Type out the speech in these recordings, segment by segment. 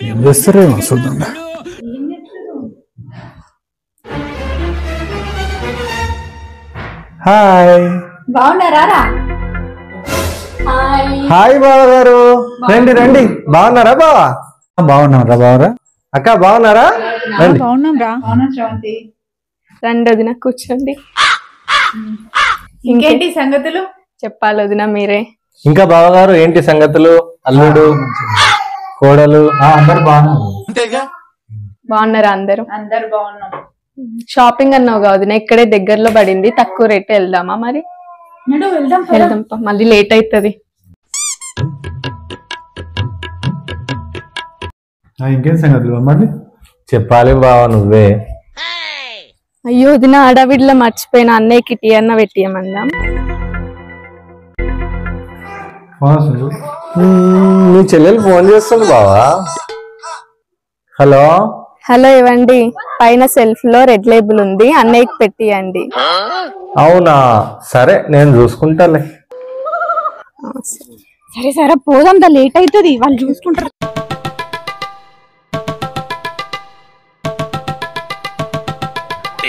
ఏం చేస్తారేమో చూద్దాం. హాయ్ బాగున్నారా? హాయ్ బావ గారు, రండి రండి. బాగున్నారా బావా? బాగున్నారా బావరా? అక్క బాగున్నారా? రండి. బాగున్నాం రా. శ్రవంతి రండి వదిన, కూర్చోండి. ఇంకేంటి సంగతులు? చెప్పాలి వదిన మీరే. ఇంకా బావగారు ఏంటి సంగతులు? అల్లుడు కోడలు అందరు బాగున్నారు. బాగున్నారా అందరూ? అందరు బాగున్నాం. షాపింగ్ అన్నావు వదిన, ఇక్కడే దగ్గరలో పడింది, తక్కువ రేట్ వెళ్దామా? మరి వెళ్దాం వెళ్దాం, మళ్ళీ లేట్ అవుతుంది. ఇంకేం సంగతులు మళ్ళీ చెప్పాలి బావ నువ్వే. అయ్యో వదిన, అడవిడిలో మర్చిపోయిన అన్నయ్యకి టీ అన్న పెట్టియమందాం. మీ చెల్లెలు ఫోన్ చేస్తుంది బావా. హలో హలో ఇవ్వండి, పైన సెల్ఫ్ లో రెడ్ లేబుల్ ఉంది, అన్నయ్యకి పెట్టియండి. అవునా, సరే నేను చూసుకుంటాలే. సరే సరే పోదాం, లేట్ అవుతుంది, వాళ్ళు చూసుకుంటారు.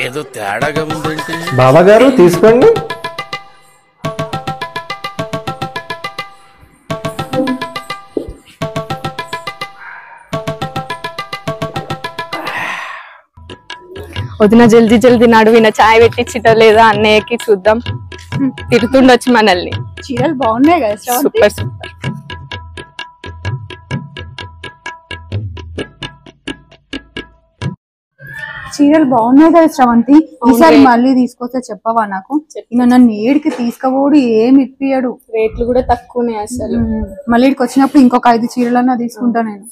ఏదో తేడాగా ఉందంటే. బాబా గారు తీసుకోండి. వదిన జల్దీ జల్దీ నడువిన చాయ్ పెట్టించిట లేదా అన్నయ్యకి, చూద్దాం. తిరుగుతుండొచ్చు మనల్ని. చీరలు బాగున్నాయి కదా శ్రవంతి? Super super. చీరలు బాగున్నాయి కదా శ్రవంతి? ఈసారి అవును. మళ్ళీ తీసుకొస్తే చెప్పవా నాకు? ఇక నన్ను ఏడికి తీసుకపోడు, ఏమి ఇప్పియడు. రేట్లు కూడా తక్కువనే అసలు. మళ్ళీ ఇక్కడికి వచ్చినప్పుడు ఇంకొక 5 చీరలన్నా తీసుకుంటా నేను.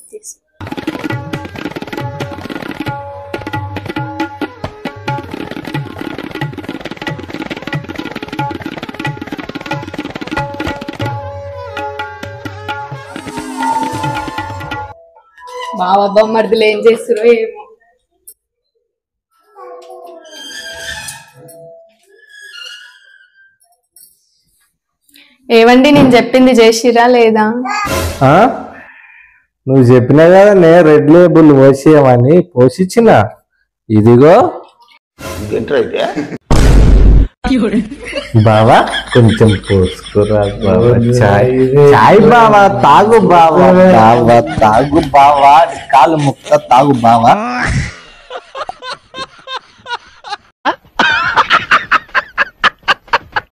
బావ బొమ్మర్దులు ఏం చేస్తారో ఏమో. ఏవండి, నేను చెప్పింది చేసిరా లేదా? ఆ నువ్వు చెప్పినా కదా నేను రెడ్ లేబుల్ పోసేయమని పోషించిన. ఇదిగో బావా, కొంచెం పోసుకురా బావా. చాయ్ చాయ్ బావా, తాగు బావా. బావా తాగు బావా, కాలు ముక్క తాగు బావా.